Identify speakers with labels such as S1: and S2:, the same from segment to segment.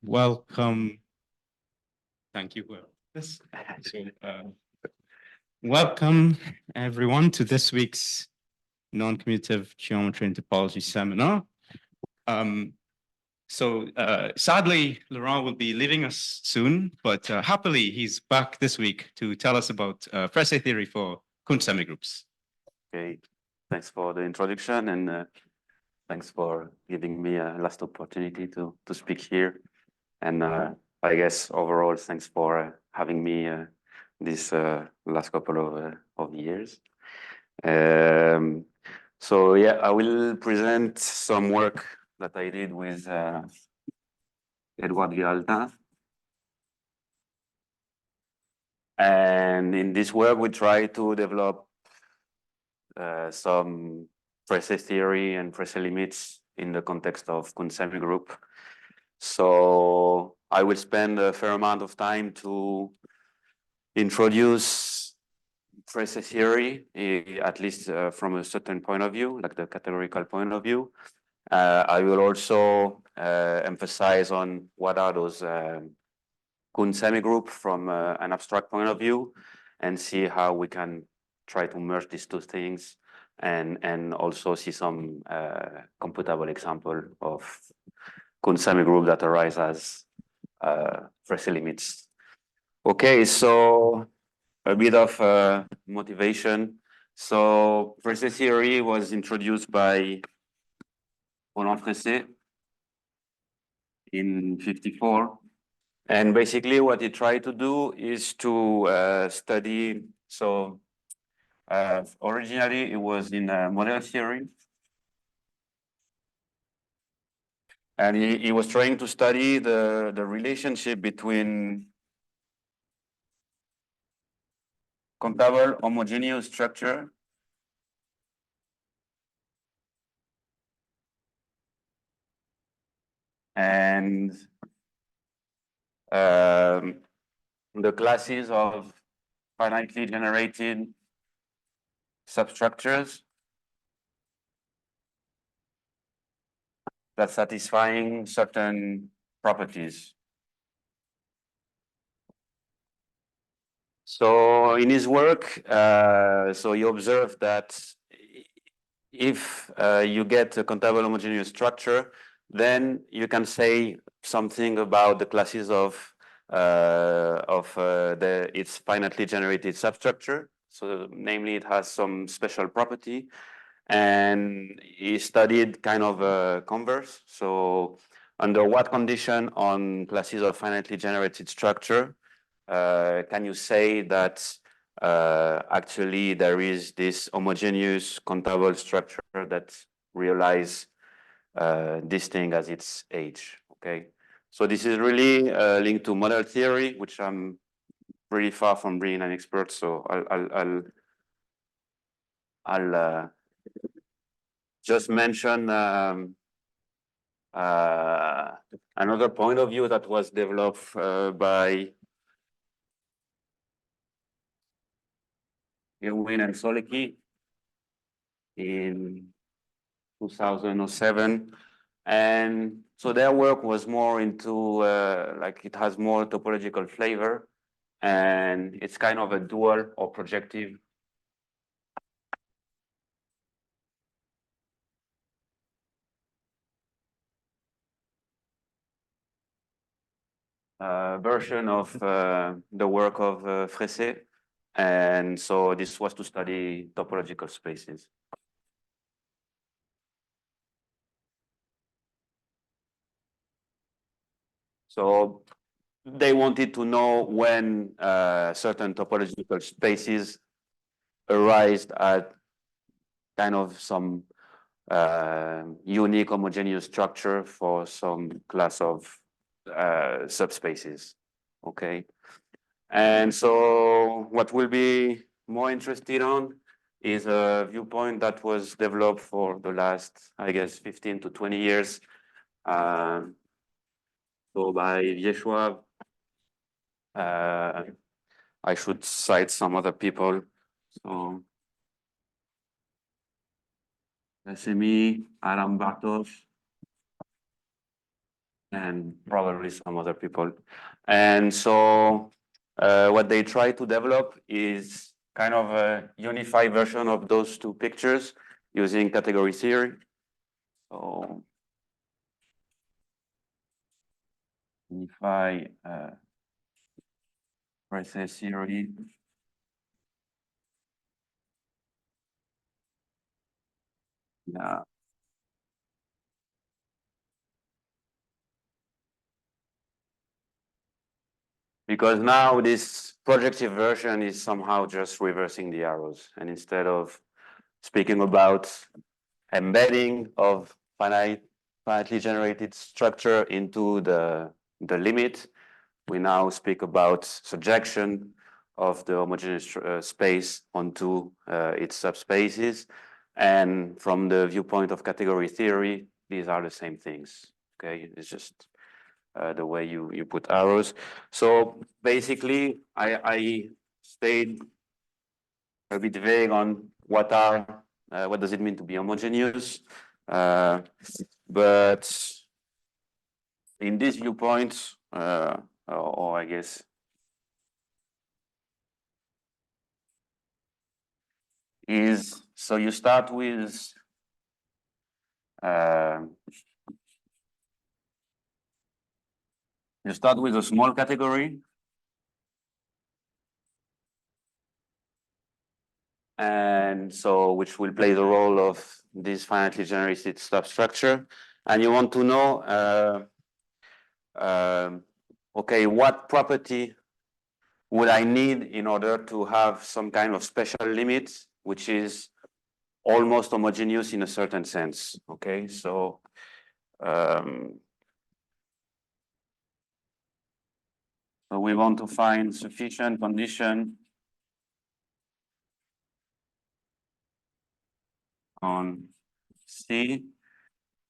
S1: Welcome. Thank you. This. So, welcome everyone to this week's non-commutative geometry and topology seminar. Sadly, Laurent will be leaving us soon, but happily he's back this week to tell us about Fraïssé theory for Cuntz semigroups.
S2: Okay, thanks for the introduction and thanks for giving me a last opportunity to speak here. And I guess overall, thanks for having me this last couple of years. So yeah, I will present some work that I did with Edouard Giraldin. And in this work, we try to develop some Fraïssé theory and Fraïssé limits in the context of Cuntz semigroup. So I will spend a fair amount of time to introduce Fraïssé theory, at least from a certain point of view, like the categorical point of view. I will also emphasize on what are those Cuntz semigroup from an abstract point of view, and see how we can try to merge these two things, and also see some computable example of Cuntz semigroup that arise as Fraïssé limits. Okay, so a bit of motivation. So Fraïssé theory was introduced by Laurent Cantier in 1954. And basically what he tried to do is to study, so originally it was in model theory. And he was trying to study the relationship between countable homogeneous structure and the classes of finitely generated substructures that satisfying certain properties. So in his work, so he observed that if you get a countable homogeneous structure, then you can say something about the classes of its finitely generated substructure. So namely, it has some special property. And he studied kind of a converse. So under what condition on classes of finitely generated structure can you say that actually there is this homogeneous countable structure that realize this thing as its age? Okay, so this is really linked to model theory, which I'm pretty far from being an expert. So I'll just mention another point of view that was developed by Irwin and Solecki in 2007. And so their work was more into, like it has more topological flavor, and it's kind of a dual or projective version of the work of Fraïssé. And so this was to study topological spaces. So they wanted to know when certain topological spaces arise at kind of some unique homogeneous structure for some class of subspaces. Okay. And so what we'll be more interested on is a viewpoint that was developed for the last, I guess, 15 to 20 years. So by Yeshua, I should cite some other people. So SME, Aram Bartosz, and probably some other people. And so what they try to develop is kind of a unified version of those two pictures using category theory. So unify Fraïssé theory. Yeah. Because now this projective version is somehow just reversing the arrows. And instead of speaking about embedding of finitely generated structure into the limit, we now speak about surjection of the homogeneous space onto its subspaces. And from the viewpoint of category theory, these are the same things. Okay, it's just the way you put arrows. So basically, I stayed a bit vague on what does it mean to be homogeneous, but in this viewpoint, or I guess is so you start with a small category, and so which will play the role of this finitely generated substructure, and you want to know, okay, what property would I need in order to have some kind of special limit, which is almost homogeneous in a certain sense. Okay, so so we want to find sufficient condition on C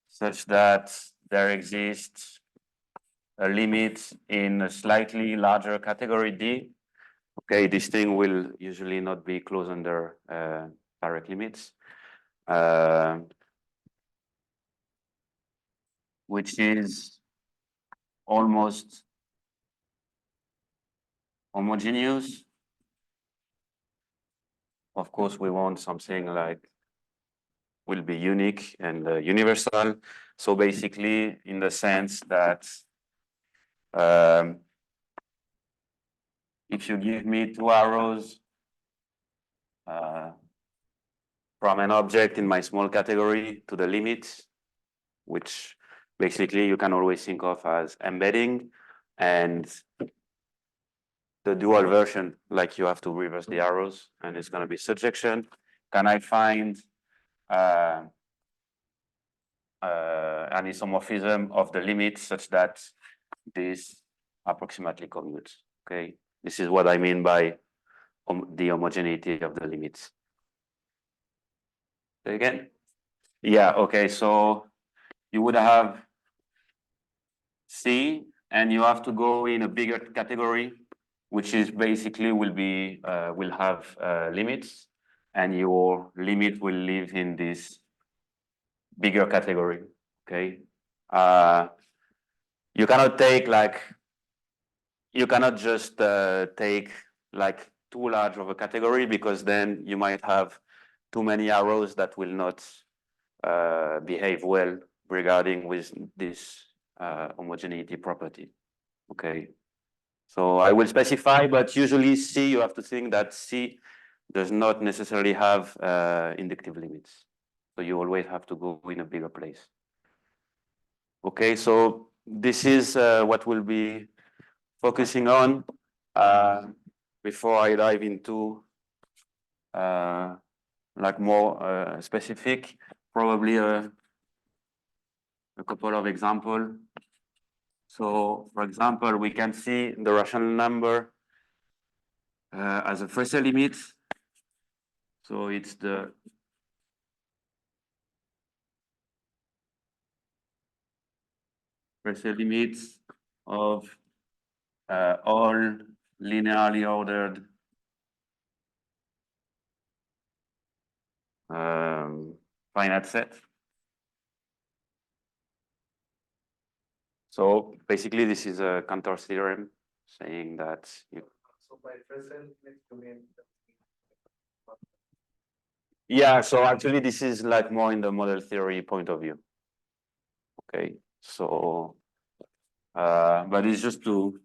S2: such that there exists a limit in a slightly larger category D. Okay, this thing will usually not be closed under direct limits, which is almost homogeneous. Of course, we want something like will be unique and universal. So basically, in the sense that if you give me two arrows from an object in my small category to the limit, which basically you can always think of as embedding, and the dual version, like you have to reverse the arrows, and it's going to be surjection. Can I find an isomorphism of the limit such that this approximately commutes? Okay, this is what I mean by the homogeneity of the limits. Say again? Yeah, okay, so you would have C, and you have to go in a bigger category, which is basically will have limits, and your limit will live in this bigger category. Okay, you cannot just take like too large of a category, because then you might have too many arrows that will not behave well regarding with this homogeneity property. Okay, so I will specify, but usually C, you have to think that C does not necessarily have inductive limits. So you always have to go in a bigger place. Okay, so this is what we'll be focusing on before I dive into like more specific, probably a couple of examples. So for example, we can see the rational number as a Fraïssé limit. So it's the Fraïssé limit of all linearly ordered finite set. So basically, this is a Cantor theorem saying that you.
S3: So by Fresnel, you mean.
S2: Yeah, so actually this is like more in the model theory point of view. Okay, so but it's just to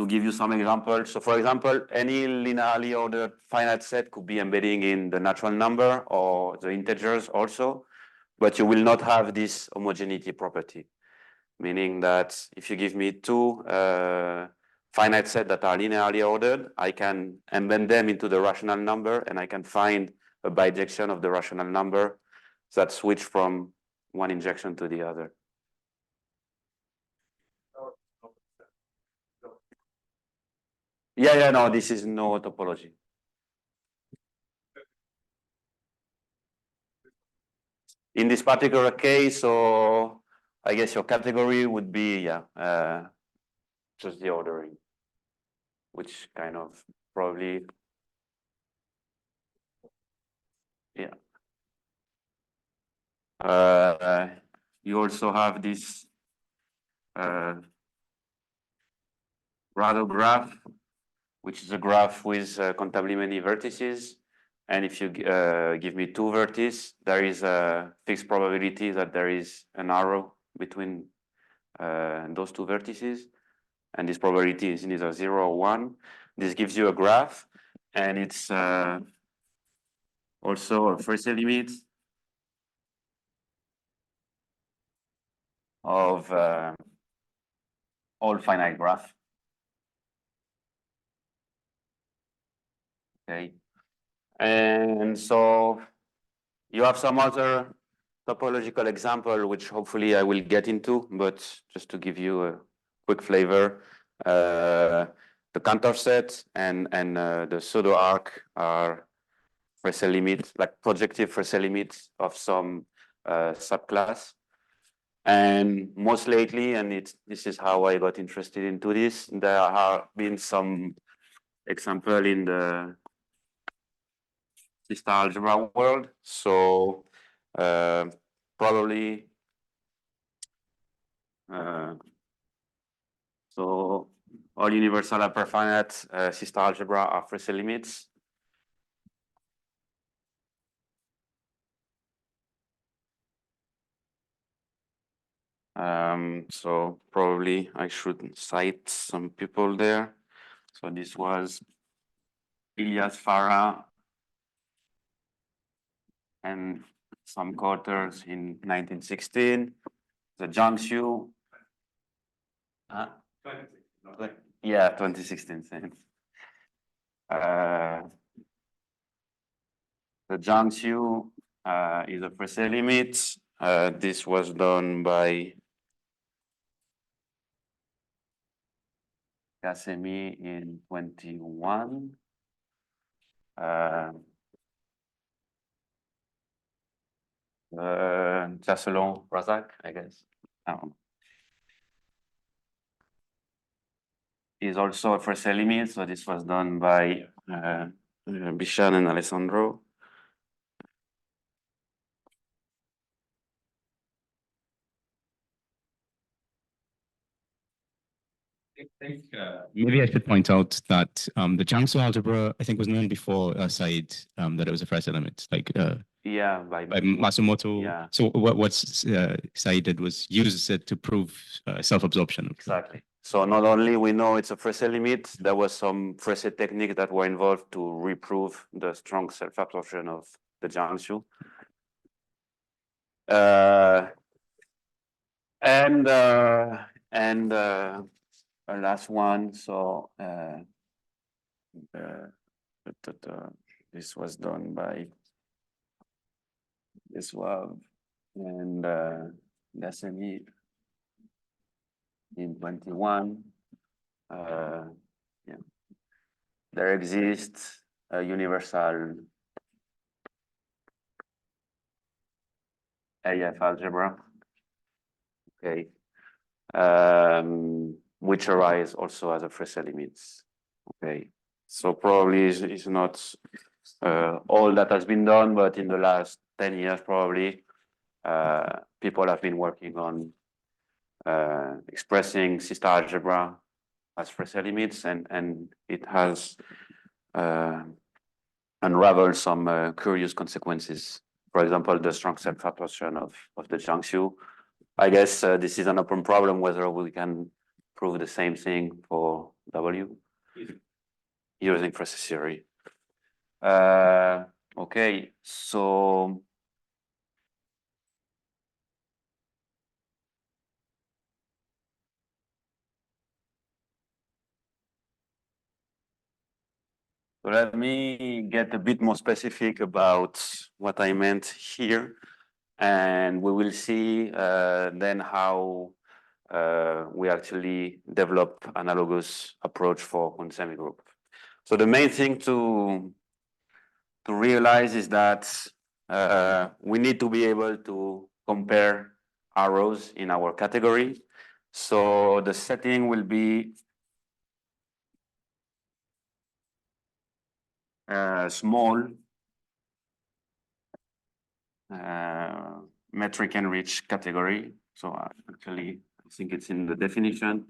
S2: give you some examples. So for example, any linearly ordered finite set could be embedding in the natural number or the integers also, but you will not have this homogeneity property, meaning that if you give me two finite sets that are linearly ordered, I can embed them into the rational number and I can find a bijection of the rational number that switch from one injection to the other. Yeah, no, this is no topology. In this particular case, so I guess your category would be, just the ordering, which kind of probably, yeah. You also have this Rado graph, which is a graph with countably many vertices. And if you give me two vertices, there is a fixed probability that there is an arrow between those two vertices. And this probability is either 0 or 1. This gives you a graph, and it's also a Fraïssé limit of all finite graph. Okay, and so you have some other topological example, which hopefully I will get into, but just to give you a quick flavor, the Cantor set and the pseudo arc are Fraïssé limits, like projective Fraïssé limits of some subclass. And most lately, and this is how I got interested into this, there have been some example in the system algebra world. So probably so all universal hyperfinite system algebra are Fraïssé limits. So probably I should cite some people there. So this was Ilyas Farah and some co-authors in 1916. The Jiangsu. Yeah, 2016. The Jiangsu is a Fraïssé limit. This was done by Kasemi in 21. Jaselon Razak, I guess. I don't know. Is also a Fraïssé limit, so this was done by Bishan and Alessandro.
S1: Maybe I should point out that the Jiangsu algebra, I think, was known before Said, that it was a Fraïssé limit, like
S2: Yeah,
S1: by Matsumoto.
S2: Yeah.
S1: So what Said did was use it to prove self-absorption.
S2: Exactly. So not only we know it's a Fraïssé limit, there was some Fraïssé technique that were involved to reprove the strong self-absorption of the Jiangsu. And a last one. So this was done by this one and Dasani in 21. Yeah, there exists a universal AF algebra. Okay, which arise also as a Fraïssé limits. Okay, so probably is not all that has been done, but in the last 10 years, probably people have been working on expressing star algebra as Fraïssé limits, and it has unraveled some curious consequences. For example, the strong self-absorption of the Jiangsu. I guess this is an open problem whether we can prove the same thing for W using Fraïssé theory. Okay, so let me get a bit more specific about what I meant here, and we will see then how we actually develop analogous approach for Cuntz semigroup. So the main thing to realize is that we need to be able to compare arrows in our category. So the setting will be small metric enriched category. So actually, I think it's in the definition.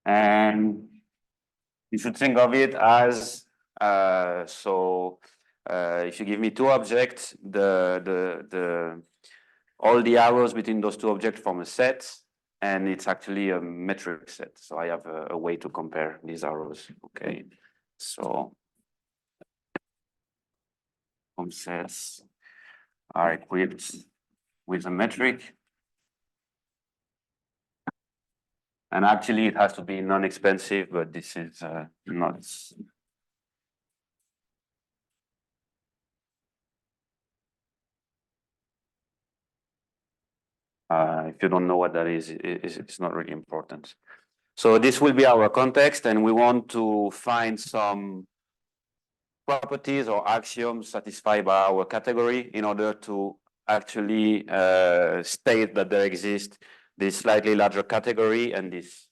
S2: And you should think of it as if you give me two objects, all the arrows between those two objects form a set, and it's actually a metric set. So I have a way to compare these arrows. Okay, so some sets are equipped with a metric. And actually, it has to be non-expensive, but this is not. If you don't know what that is, it's not really important. So this will be our context, and we want to find some properties or axioms satisfied by our category in order to actually state that there exists this slightly larger category and this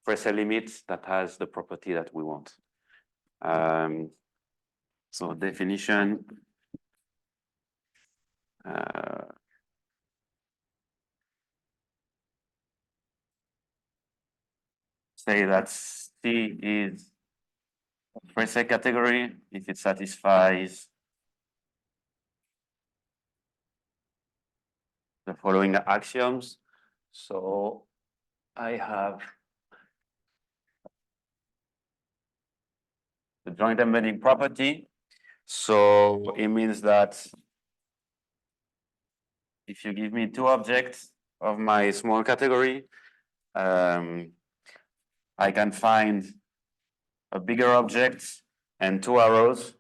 S2: Fraïssé limit that has the property that we want. So definition. Say that C is Fraïssé category if it satisfies the following axioms. So I have the joint embedding property. So it means that if you give me two objects of my small category, I can find a bigger object and two arrows.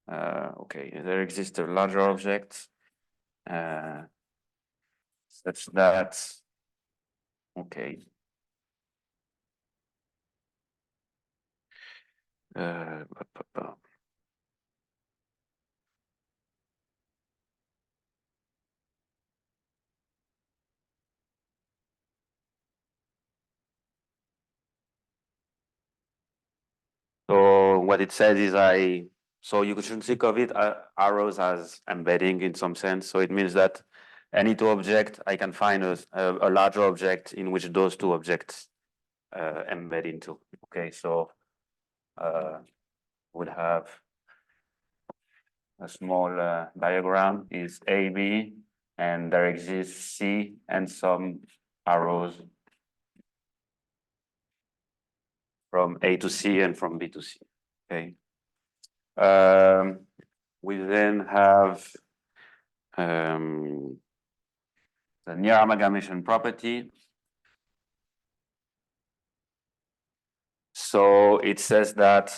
S2: Okay, there exists a larger object such that, okay. So what it says is so you should think of it arrows as embedding in some sense. So it means that any two objects, I can find a larger object in which those two objects embed into. Okay, so would have a small diagram is AB, and there exists C and some arrows from A to C and from B to C. Okay. We then have the near amalgamation property. So it says that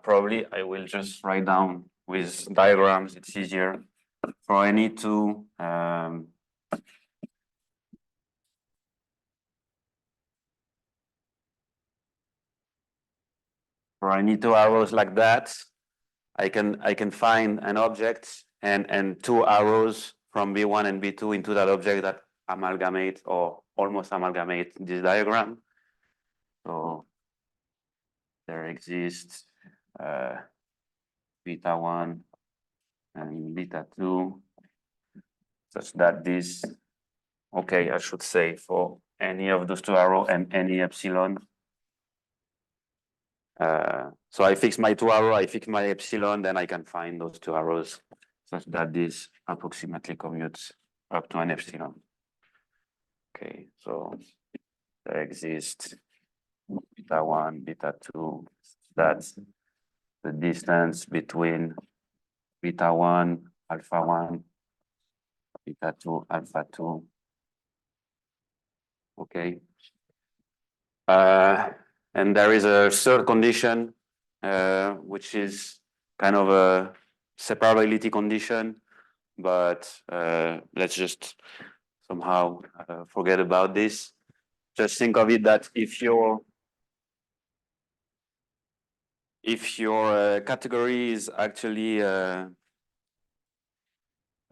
S2: probably I will just write down with diagrams, it's easier. For any two arrows like that, I can find an object and two arrows from B1 and B2 into that object that amalgamate or almost amalgamate this diagram. So there exists beta 1 and beta 2, such that this, okay, I should say for any of those two arrows and any epsilon. So I fix my two arrows, I fix my epsilon, then I can find those two arrows such that this approximately commutes up to an epsilon. Okay, so there exists beta 1, beta 2. That's the distance between beta 1, alpha 1, beta 2, alpha 2. Okay. And there is a third condition, which is kind of a separability condition, but let's just somehow forget about this. Just think of it that if your category is actually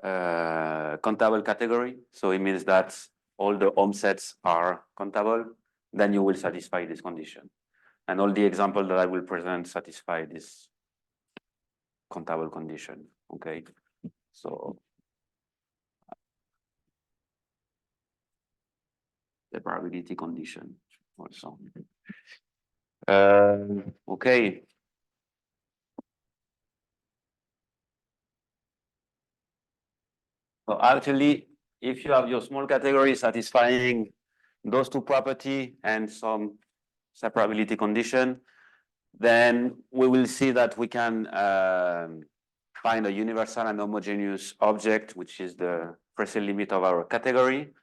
S2: countable category, so it means that all the Ohm sets are countable, then you will satisfy this condition. And all the examples that I will present satisfy this countable condition, okay? So the probability condition also. Okay. So actually, if you have your small category satisfying those two properties and some separability condition, then we will see that we can find a universal and homogeneous object, which is the Fraïssé limit of our category.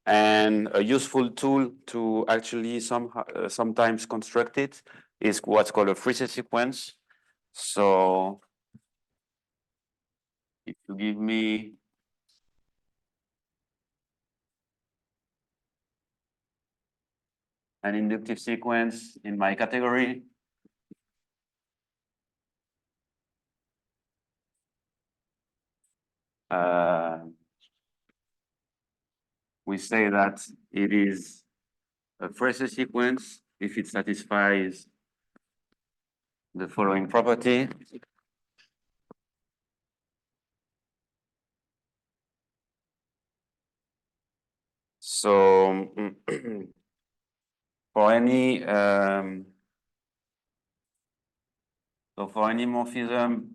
S2: And a useful tool to actually sometimes construct it is what's called a Fraïssé sequence. So if you give me an inductive sequence in my category, we say that it is a Fraïssé sequence if it satisfies the following property. So for any morphism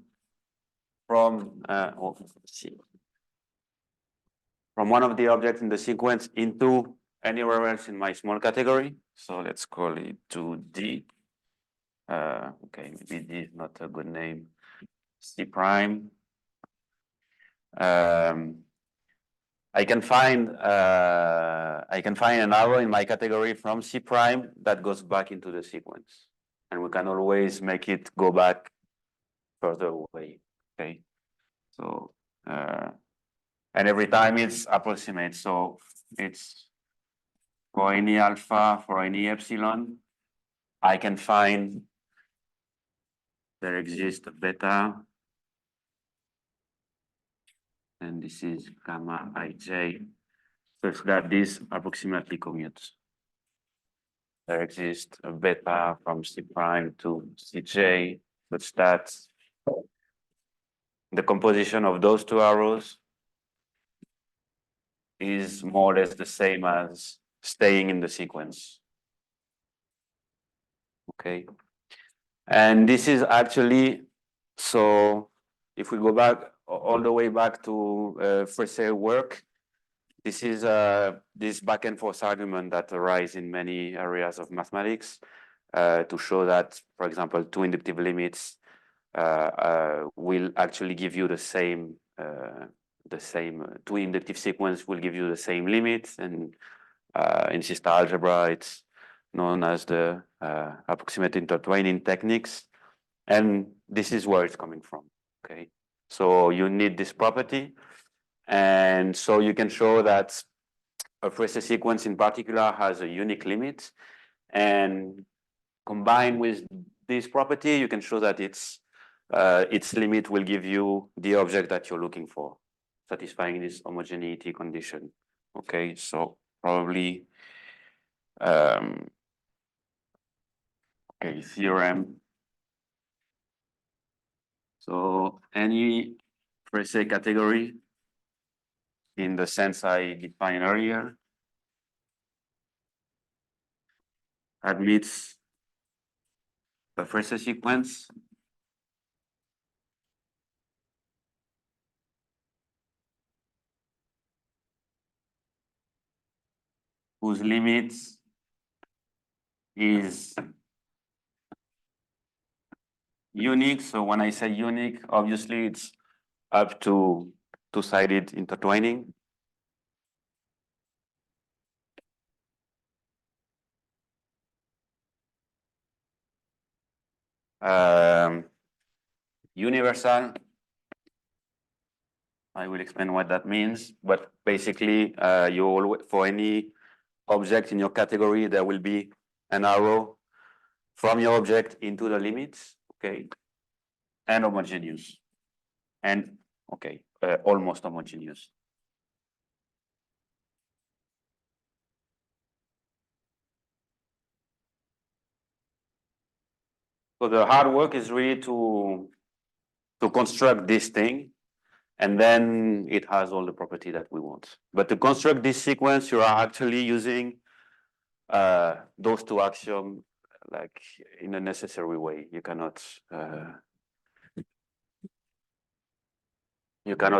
S2: from from one of the objects in the sequence into anywhere else in my small category. So let's call it 2D. Okay, maybe D is not a good name. C prime. I can find an arrow in my category from C prime that goes back into the sequence, and we can always make it go back further away. Okay, so and every time it's approximate, so it's for any alpha, for any epsilon, I can find there exists a beta, and this is gamma ij, such that this approximately commutes. There exists a beta from C prime to Cj, such that the composition of those two arrows is more or less the same as staying in the sequence. Okay. And this is actually, so if we go back all the way back to Fraïssé work, this is this back and forth argument that arises in many areas of mathematics to show that, for example, two inductive limits will actually give you the same two inductive sequence will give you the same limits, and in sister algebra it's known as the approximate intertwining techniques, and this is where it's coming from. Okay, so you need this property, and so you can show that a Fraïssé sequence in particular has a unique limit, and combined with this property, you can show that its limit will give you the object that you're looking for, satisfying this homogeneity condition. Okay, so probably okay, theorem So any Fraïssé category in the sense I defined earlier admits a Fraïssé sequence whose limits is unique. So when I say unique, obviously it's up to two-sided intertwining. Universal. I will explain what that means, but basically, you always, for any object in your category, there will be an arrow from your object into the limits, okay, and homogeneous, and okay, almost homogeneous. So the hard work is really to construct this thing, and then it has all the property that we want. But to construct this sequence, you are actually using those two axioms like in a necessary way. You cannot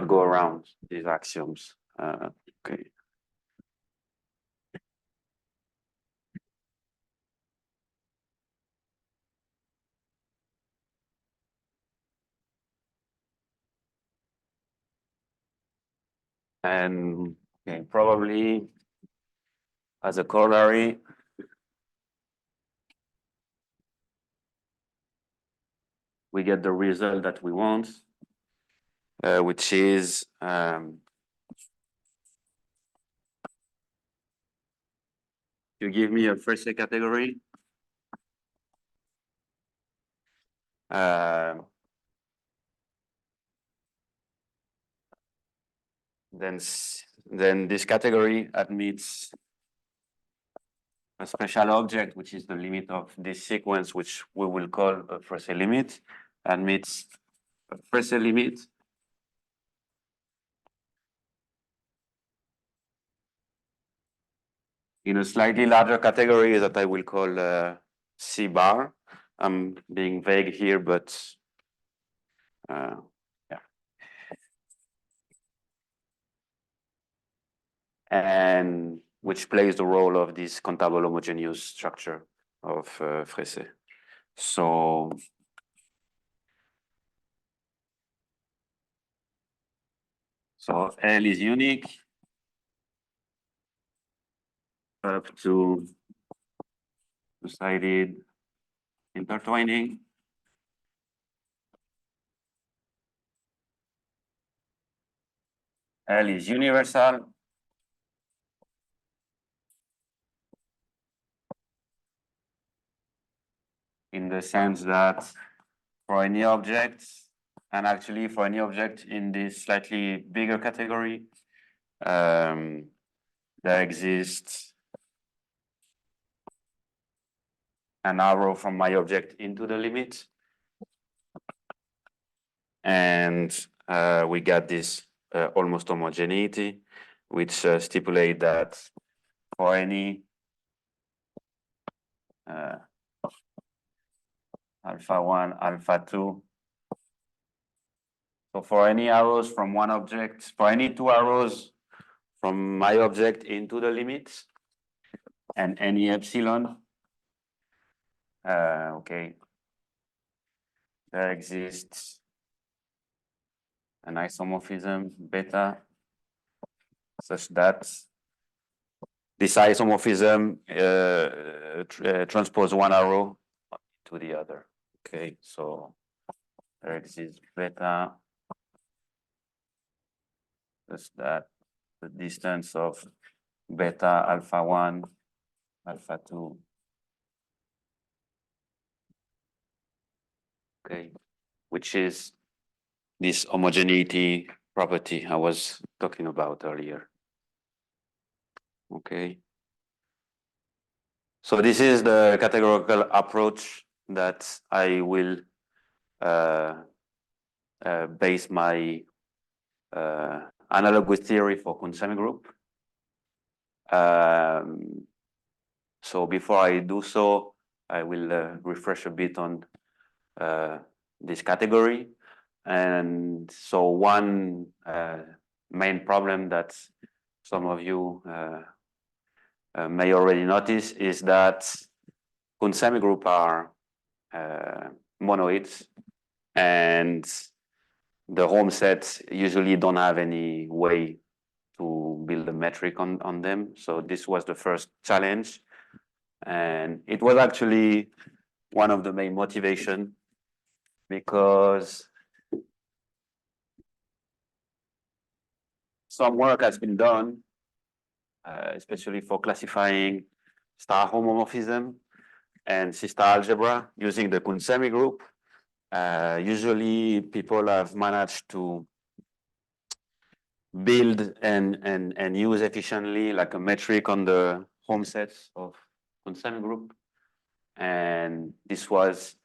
S2: go around these axioms. Okay. And okay, probably as a corollary, we get the result that we want, which is you give me a Fraïssé category. Then this category admits a special object, which is the limit of this sequence, which we will call a Fraïssé limit, admits a Fraïssé limit in a slightly larger category that I will call C bar. I'm being vague here, but yeah. And which plays the role of this countable homogeneous structure of Fraïssé. So L is unique up to two-sided intertwining. L is universal. In the sense that for any object, and actually for any object in this slightly bigger category, there exists an arrow from my object into the limit. And we got this almost homogeneity, which stipulate that for any alpha 1, alpha 2, so for any arrows from one object, for any two arrows from my object into the limits, and any epsilon, okay, there exists an isomorphism beta such that this isomorphism transpose one arrow to the other. Okay, so there exists beta such that the distance of beta alpha 1, alpha 2, okay, which is this homogeneity property I was talking about earlier. Okay. So this is the categorical approach that I will base my analog with theory for Cuntz semigroup. So before I do so, I will refresh a bit on this category. And so one main problem that some of you may already notice is that Cuntz semigroup are monoids, and the home sets usually don't have any way to build a metric on them. So this was the first challenge. And it was actually one of the main motivation, because some work has been done, especially for classifying star homomorphism and C-star algebra using the Cuntz semigroup. Usually people have managed to build and use efficiently like a metric on the home sets of Cuntz semigroup. And this was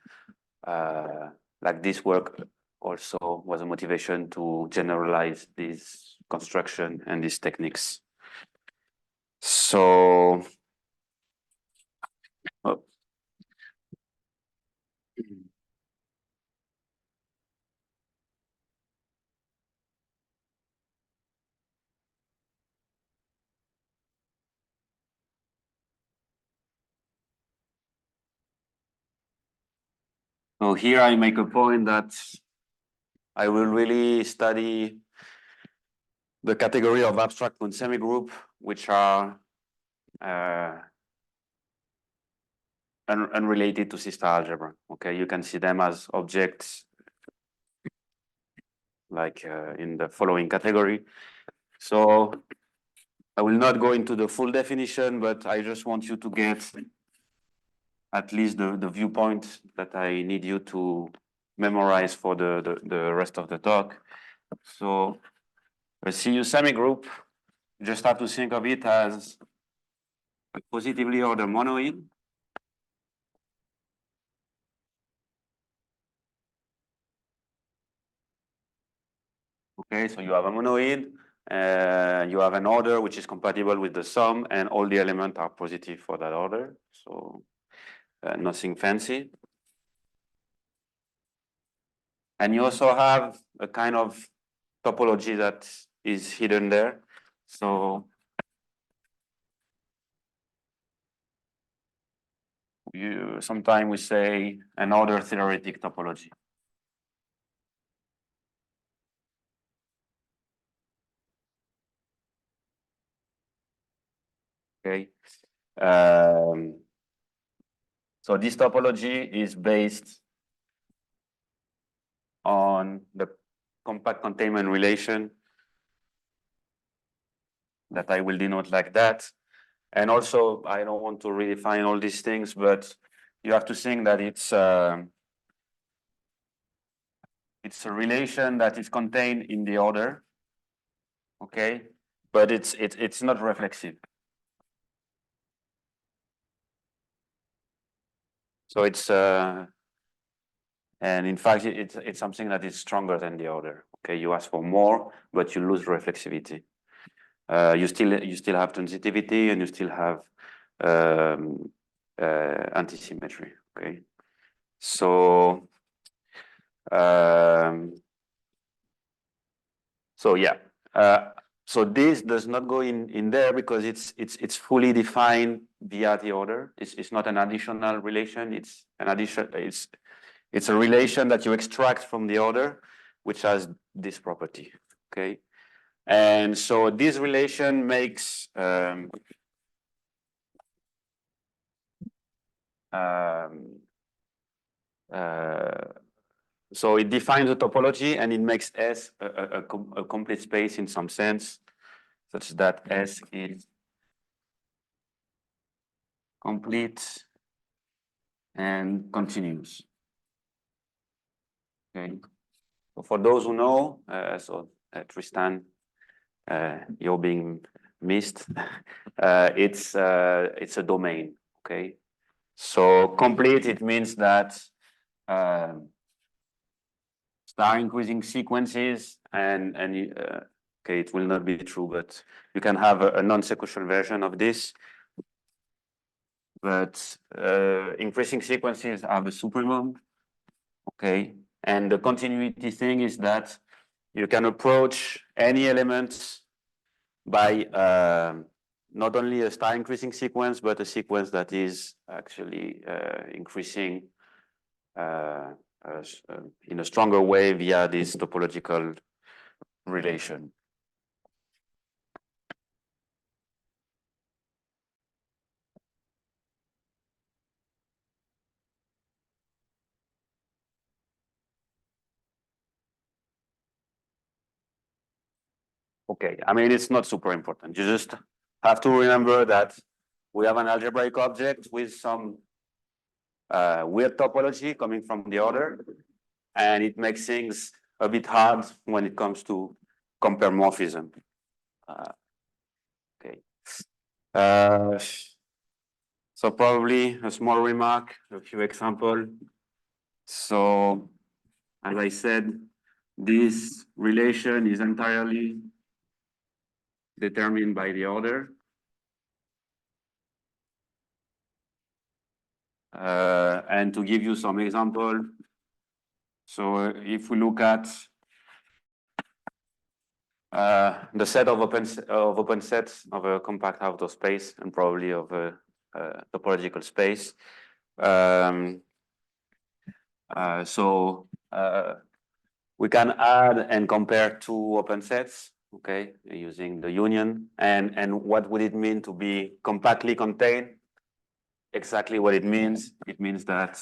S2: like this work also was a motivation to generalize this construction and these techniques. So so here I make a point that I will really study the category of abstract Cuntz semigroup, which are unrelated to C-star algebra. Okay, you can see them as objects like in the following category. So I will not go into the full definition, but I just want you to get at least the viewpoint that I need you to memorize for the rest of the talk. So a CU semigroup, you just have to think of it as a positively ordered monoid. Okay, so you have a monoid, you have an order which is compatible with the sum, and all the elements are positive for that order. So nothing fancy. And you also have a kind of topology that is hidden there. So sometimes we say an order theoretic topology. Okay. So this topology is based on the compact containment relation that I will denote like that. And also, I don't want to redefine all these things, but you have to think that it's a relation that is contained in the order, okay? But it's not reflexive. So it's and in fact it's something that is stronger than the order. Okay, you ask for more, but you lose reflexivity. You still have transitivity, and you still have antisymmetry. Okay, so so yeah. So this does not go in there because it's fully defined via the order. It's not an additional relation. It's an addition. It's a relation that you extract from the order, which has this property. Okay, and so this relation makes so it defines a topology, and it makes S a complete space in some sense, such that S is complete and continuous. Okay. So for those who know, Tristan, you're being missed. It's a domain. Okay. So complete, it means that star increasing sequences, okay, it will not be true, but you can have a non-sequential version of this. But increasing sequences have a supremum, okay? And the continuity thing is that you can approach any element by not only a star increasing sequence, but a sequence that is actually increasing in a stronger way via this topological relation. Okay, I mean, it's not super important. You just have to remember that we have an algebraic object with some weird topology coming from the order, and it makes things a bit hard when it comes to compare morphism. Okay. So probably a small remark, a few examples. So, as I said, this relation is entirely determined by the order. And to give you some example, so if we look at the set of open sets of a compact outer space and probably of a topological space. We can add and compare two open sets, okay, using the union. And what would it mean to be compactly contained? Exactly what it means. It means that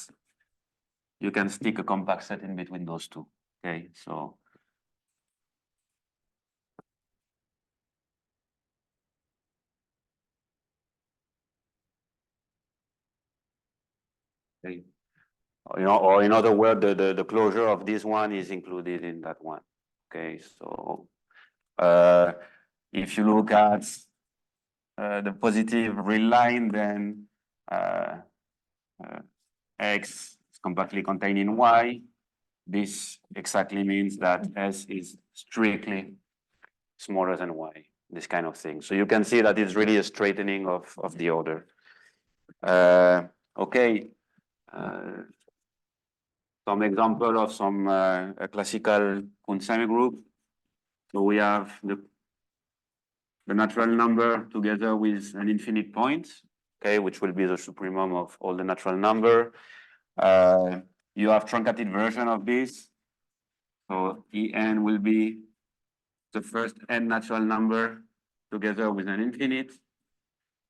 S2: you can stick a compact set in between those two, okay? So okay. Or in other words, the closure of this one is included in that one. Okay, so if you look at the positive real line, then X is compactly contained in Y. This exactly means that S is strictly smaller than Y, this kind of thing. So you can see that it's really a straightening of the order. Okay. Some example of some classical Cuntz semigroup. So we have the natural number together with an infinite point, okay, which will be the supremum of all the natural number. You have truncated version of this. So En will be the first n natural number together with an infinite.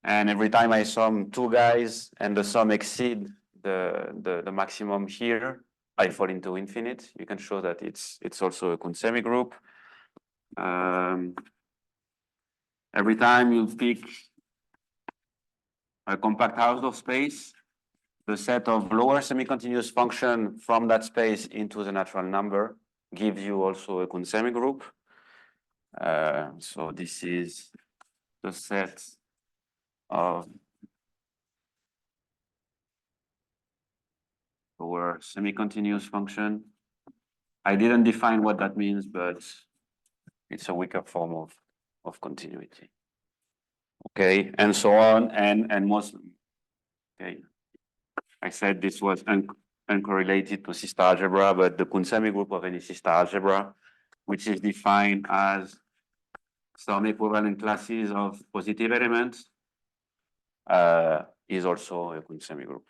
S2: And every time I sum two guys and the sum exceed the maximum here, I fall into infinite. You can show that it's also a Cuntz semigroup. Every time you pick a compact house of space, the set of lower semi-continuous function from that space into the natural number gives you also a Cuntz semigroup. So this is the set of lower semi-continuous function. I didn't define what that means, but it's a weaker form of continuity. Okay, and so on, and most, okay. I said this was uncorrelated to C-star algebra, but the Cuntz semigroup of any C-star algebra, which is defined as some equivalent classes of positive elements, is also a Cuntz semigroup.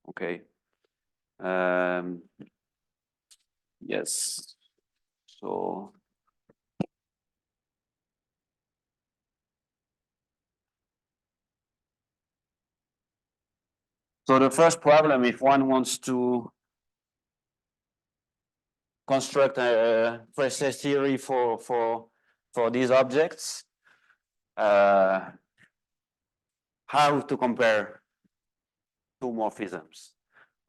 S2: Okay. Yes. So the first problem, if one wants to construct a Fraïssé theory for these objects, how to compare two morphisms.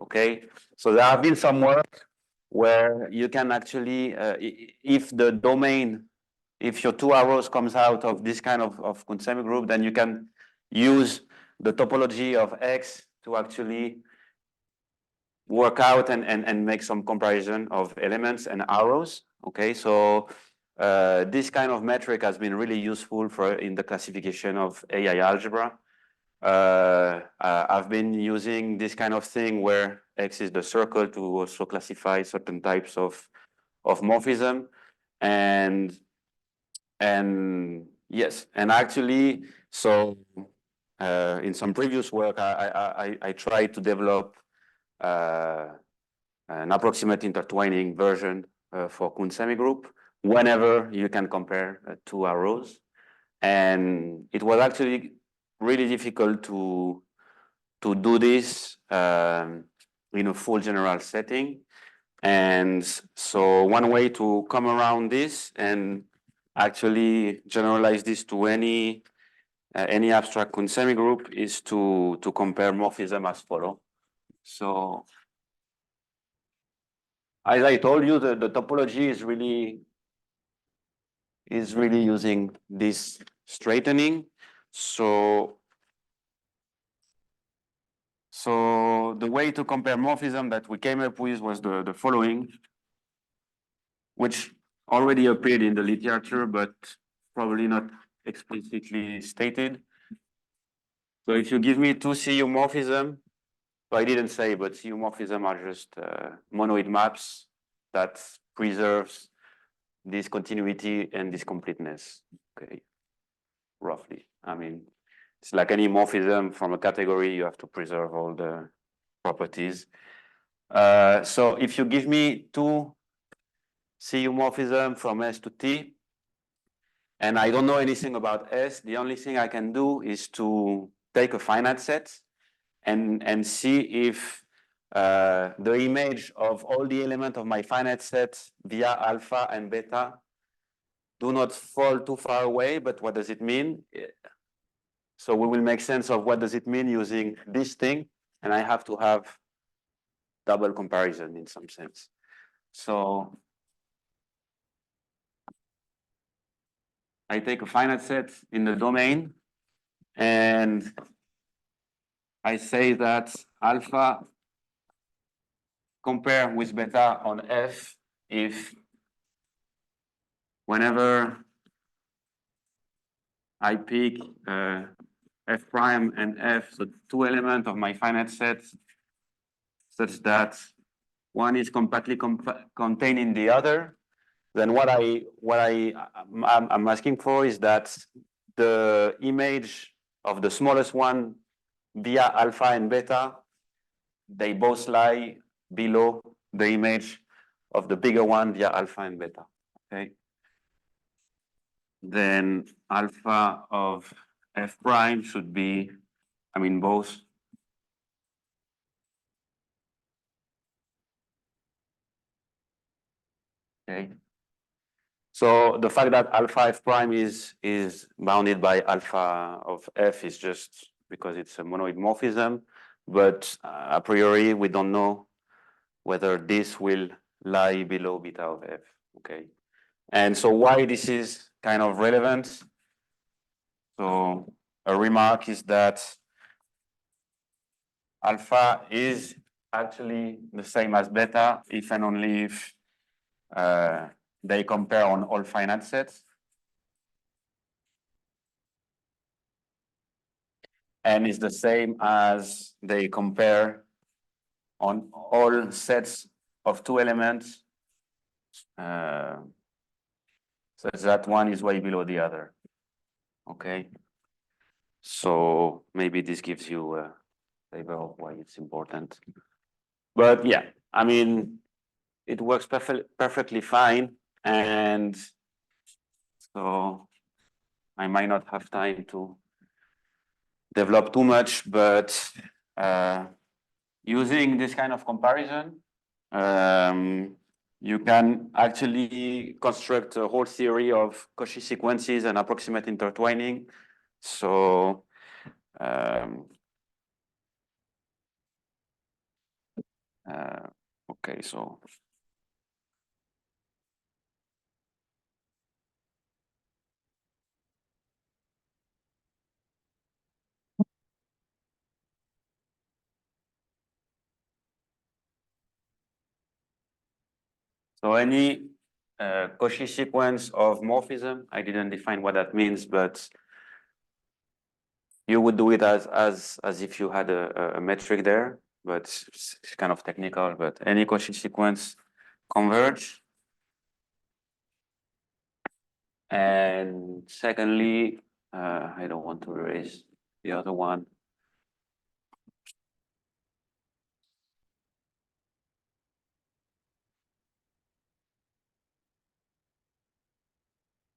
S2: Okay, so there have been some work where you can actually, if the domain, if your two arrows comes out of this kind of Cuntz semigroup, then you can use the topology of X to actually work out and make some comparison of elements and arrows. Okay, so this kind of metric has been really useful in the classification of AI algebra. I've been using this kind of thing where X is the circle to also classify certain types of morphism, and yes, and actually, so in some previous work, I tried to develop an approximate intertwining version for Kuhn semigroup whenever you can compare two arrows, and it was actually really difficult to do this in a full general setting. And so one way to come around this and actually generalize this to any abstract Kuhn semigroup is to compare morphism as follow. So as I told you, the topology is really using this straightening. So the way to compare morphism that we came up with was the following, which already appeared in the literature, but probably not explicitly stated. So if you give me two CU morphism, so I didn't say, but CU morphism are just monoid maps that preserves this continuity and this completeness, okay, roughly. I mean, it's like any morphism from a category, you have to preserve all the properties. So if you give me two CU morphism from S to T, and I don't know anything about S, the only thing I can do is to take a finite set and see if the image of all the elements of my finite set via alpha and beta do not fall too far away, but what does it mean? So we will make sense of what does it mean using this thing, and I have to have double comparison in some sense. So I take a finite set in the domain, and I say that alpha compare with beta on F if whenever I pick F prime and F, so two elements of my finite set, such that one is compactly contained in the other, then what I'm asking for is that the image of the smallest one via alpha and beta, they both lie below the image of the bigger one via alpha and beta, okay? Then alpha of F prime should be, I mean, both. Okay. So the fact that alpha F prime is bounded by alpha of F is just because it's a monoid morphism, but a priori we don't know whether this will lie below beta of F, okay? And so why this is kind of relevant? So a remark is that alpha is actually the same as beta if and only if they compare on all finite sets. And it's the same as they compare on all sets of two elements, such that one is way below the other, okay? So maybe this gives you a flavor of why it's important. But yeah, I mean, it works perfectly fine. And so I might not have time to develop too much, but using this kind of comparison, you can actually construct a whole theory of Cauchy sequences and approximate intertwining. So okay, so So any Cauchy sequence of morphism, I didn't define what that means, but you would do it as if you had a metric there, but it's kind of technical, but any Cauchy sequence converge. And secondly, I don't want to erase the other one.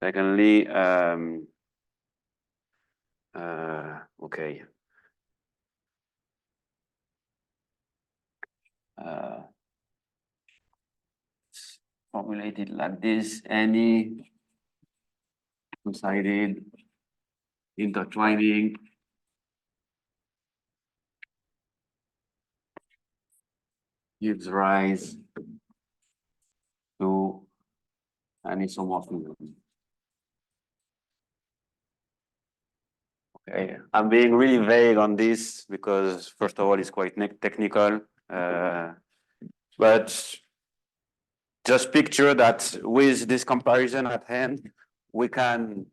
S2: Secondly, okay. Formulated like this, any two-sided intertwining gives rise to an isomorphism. Okay, I'm being really vague on this because first of all, it's quite technical, but just picture that with this comparison at hand, we can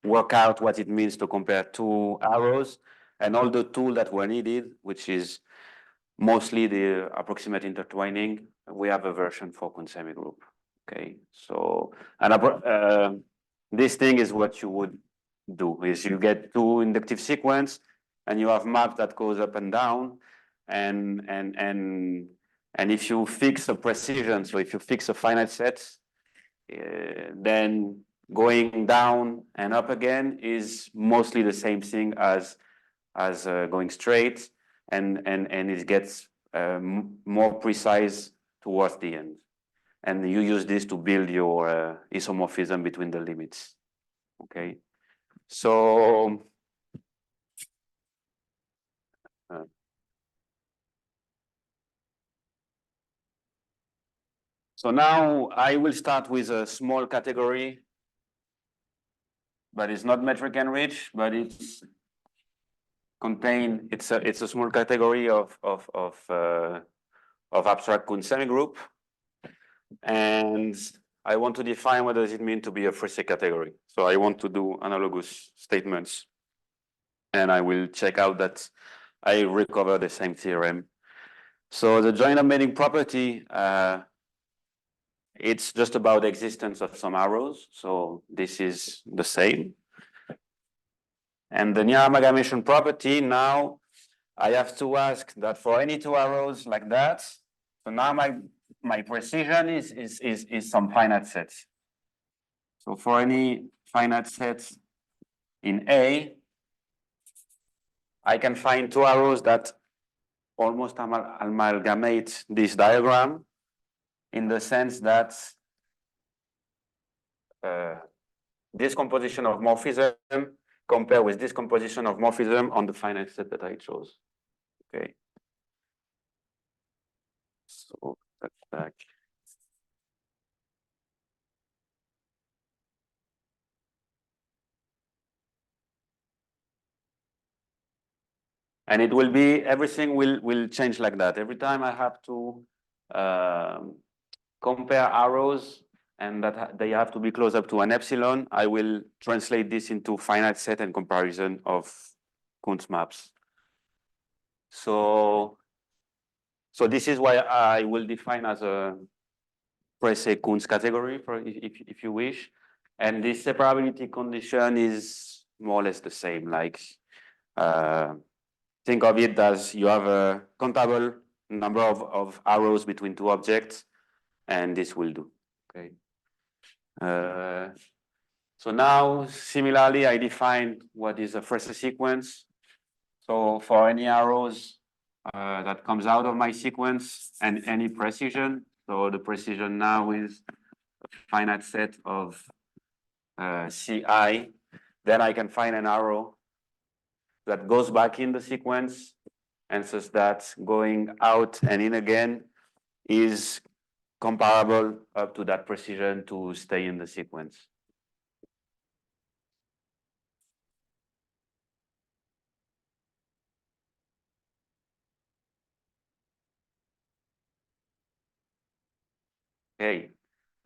S2: work out what it means to compare two arrows and all the tool that were needed, which is mostly the approximate intertwining. We have a version for Cuntz semigroup. Okay, so and this thing is what you would do is you get two inductive sequence and you have map that goes up and down and if you fix a precision, so if you fix a finite set, then going down and up again is mostly the same thing as going straight, and it gets more precise towards the end. And you use this to build your isomorphism between the limits. Okay, so so now I will start with a small category, but it's not metric enriched, but it's a small category of abstract Cuntz semigroup, and I want to define what does it mean to be a Fraïssé category. So I want to do analogous statements, and I will check out that I recover the same theorem. So the joint embedding property, it's just about the existence of some arrows. So this is the same. And the near amalgamation property, now I have to ask that for any two arrows like that. So now my precision is some finite sets. So for any finite sets in A, I can find two arrows that almost amalgamate this diagram in the sense that this composition of morphism compare with this composition of morphism on the finite set that I chose. Okay. So that's back. And it will be, everything will change like that. Every time I have to compare arrows and that they have to be close up to an epsilon, I will translate this into finite set and comparison of Cuntz maps. So this is why I will define as a Fraïssé Cuntz category, for if you wish. And this separability condition is more or less the same. Like think of it as you have a countable number of arrows between two objects, and this will do. Okay. So now, similarly, I define what is a Fraïssé sequence. So for any arrows that comes out of my sequence and any precision, so the precision now is a finite set of Ci, then I can find an arrow that goes back in the sequence, and such that going out and in again is comparable up to that precision to stay in the sequence. okay?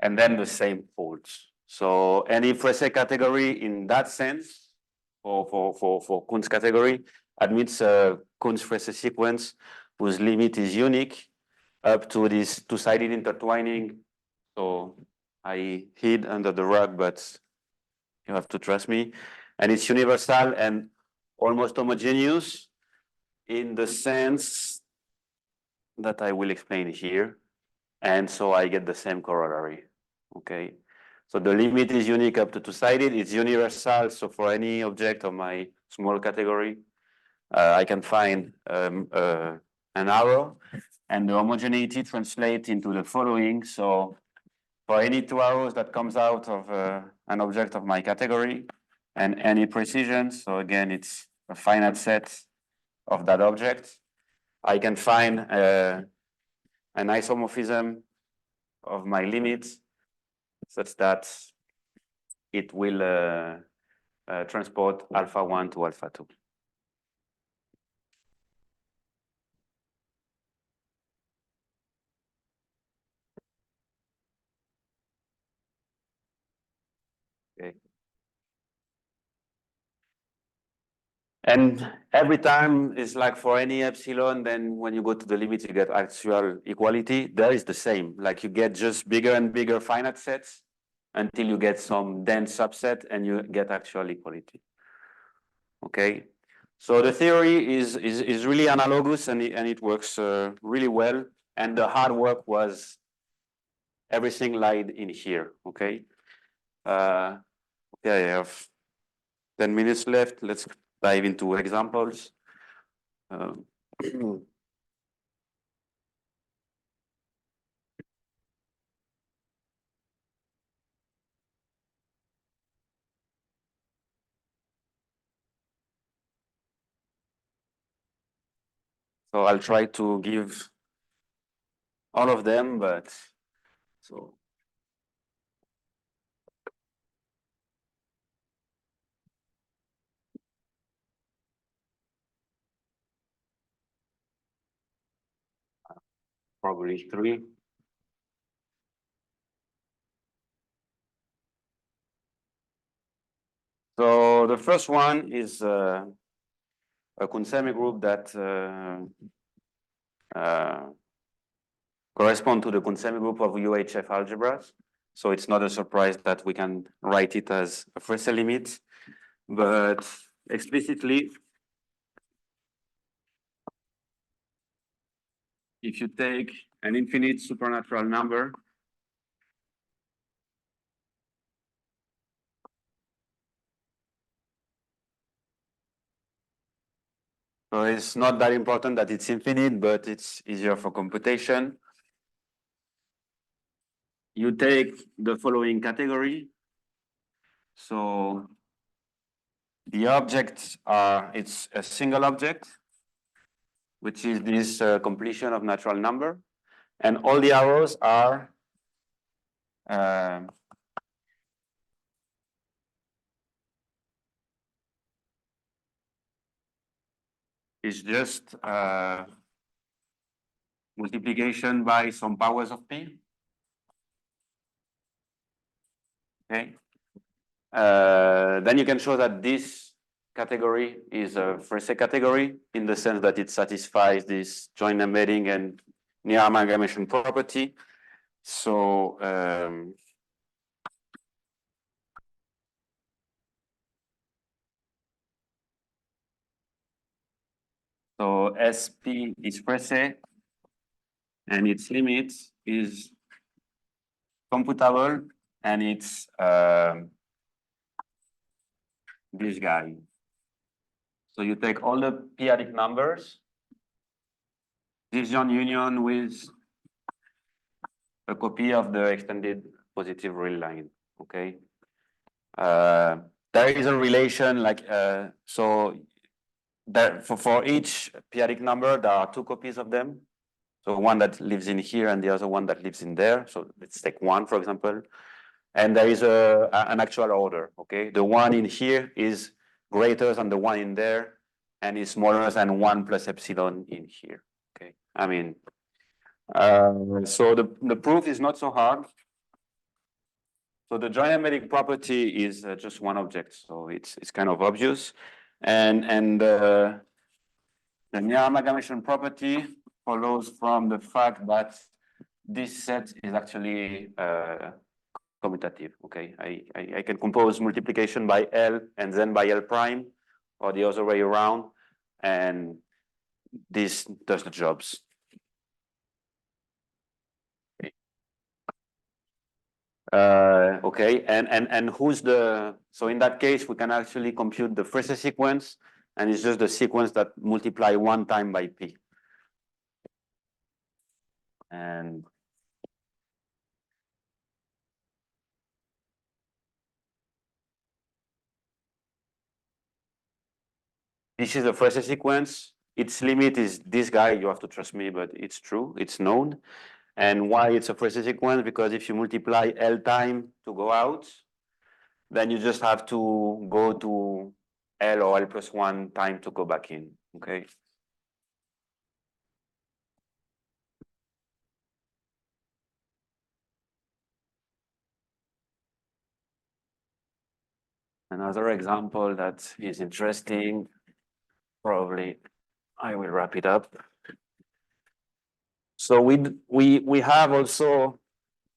S2: And then the same holds. So any Fraïssé category in that sense, for Cuntz category, admits a Cuntz Fraïssé sequence whose limit is unique up to this two-sided intertwining. So I hid under the rug, but you have to trust me. And it's universal and almost homogeneous in the sense that I will explain here. And so I get the same corollary, okay? So the limit is unique up to two-sided, it's universal, so for any object of my small category, I can find an arrow, and the homogeneity translates into the following. So for any two arrows that comes out of an object of my category, and any precision, so again, it's a finite set of that object, I can find an isomorphism of my limits such that it will transport alpha 1 to alpha 2. Okay. And every time is like for any epsilon, then when you go to the limit, you get actual equality. There is the same, like you get just bigger and bigger finite sets until you get some dense subset and you get actual equality. Okay, so the theory is really analogous and it works really well. And the hard work was everything lied in here. Okay, okay, I have 10 minutes left. Let's dive into examples. So I'll try to give all of them, but so. Probably 3. So the first one is a Cuntz semigroup that correspond to the Cuntz semigroup of UHF algebras. So it's not a surprise that we can write it as a Fraïssé limit, but explicitly, if you take an infinite supernatural number, so it's not that important that it's infinite, but it's easier for computation. You take the following category. So the objects are, it's a single object, which is this completion of natural number. And all the arrows are is just multiplication by some powers of p. Okay. Then you can show that this category is a Fraïssé category in the sense that it satisfies this joint embedding and near amalgamation property. So so SP is Fraïssé and its limit is computable and it's this guy. So you take all the p-adic numbers, division union with a copy of the extended positive real line, okay? There is a relation like, so that for each p-adic number, there are 2 copies of them. So one that lives in here and the other one that lives in there. So let's take 1, for example. And there is an actual order, okay? The one in here is greater than the one in there and is smaller than 1 plus epsilon in here, okay? I mean, So the proof is not so hard. So the joint embedding property is just one object, so it's kind of obvious, and the near amalgamation property follows from the fact that this set is actually commutative. Okay, I can compose multiplication by L and then by L prime, or the other way around, and this does the jobs. Okay, and who's the, so in that case, we can actually compute the Fraïssé sequence, and it's just the sequence that multiply one time by P. And this is the Fraïssé sequence. Its limit is this guy, you have to trust me, but it's true, it's known. And why it's a Fraïssé sequence? Because if you multiply L time to go out, then you just have to go to L or L plus one time to go back in, okay? Another example that is interesting, probably I will wrap it up. So we have also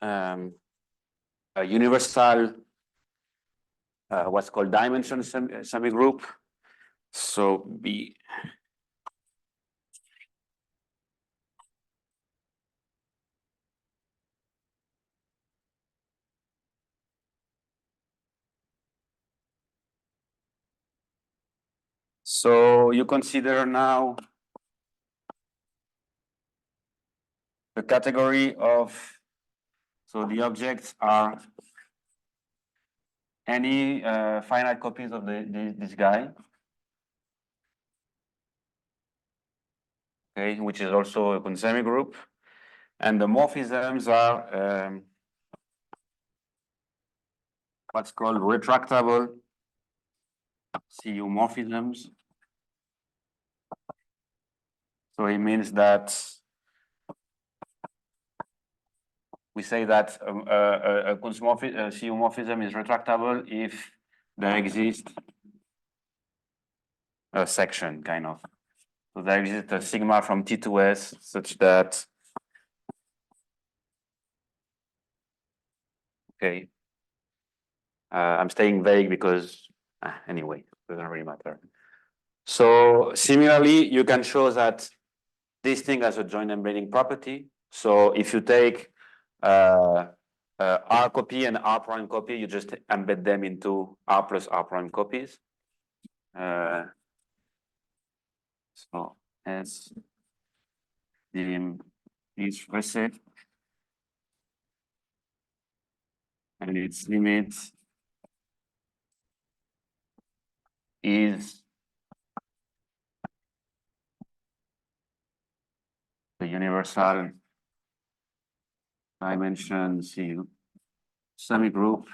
S2: a universal what's called dimension semigroup. So B. So you consider now the category of, so the objects are any finite copies of this guy, okay, which is also a Cuntz semigroup, and the morphisms are what's called retractable CU morphisms. So it means that we say that a Cuntz CU morphism is retractable if there exists a section, kind of. So there exists a sigma from T to S such that, okay, I'm staying vague because, anyway, it doesn't really matter. So similarly, you can show that this thing has a joint embedding property. So if you take R copy and R prime copy, you just embed them into R plus R prime copies. So S dim is Fraïssé, and its limit is the universal dimension CU semigroup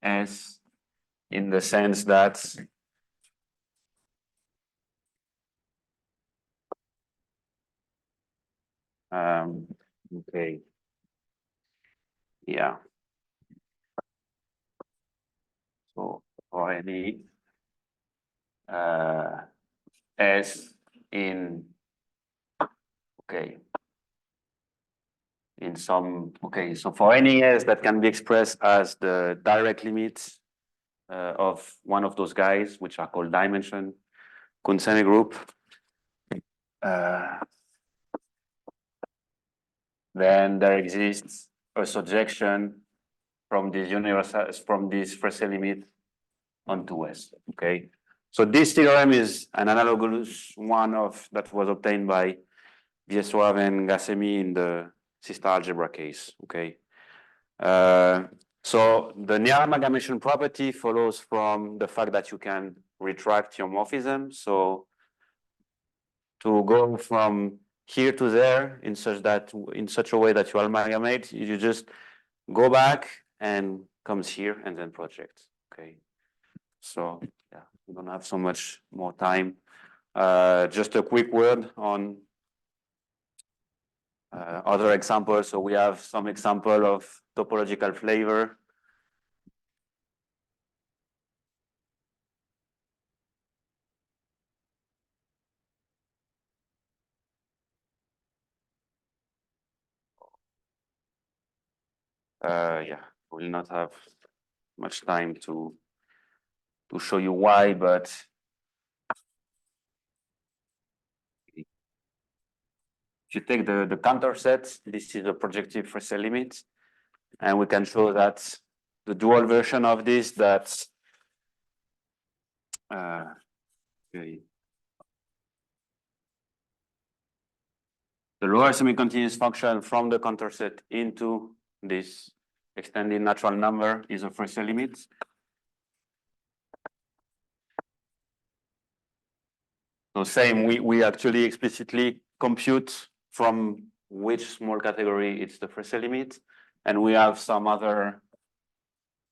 S2: S, in the sense that okay, yeah. So for any S in, okay, in some, okay, so for any S that can be expressed as the direct limits of one of those guys, which are called dimension Cuntz semigroup, then there exists a surjection from this universal, from this Fraïssé limit onto S, okay? So this theorem is an analogous one of that was obtained by Viessoave and Gassemi in the sister algebra case, okay? So the near amalgamation property follows from the fact that you can retract your morphism. So to go from here to there in such a way that you amalgamate, you just go back and comes here and then project, okay? So yeah, we don't have so much more time. Just a quick word on Other examples, so we have some example of topological flavor. Yeah, we'll not have much time to show you why, but if you take the counter set, this is a projective Fraïssé limit, and we can show that the dual version of this that okay. The lower semi-continuous function from the counter set into this extended natural number is a Fraïssé limit. So same, we actually explicitly compute from which small category it's the Fraïssé limit. And we have some other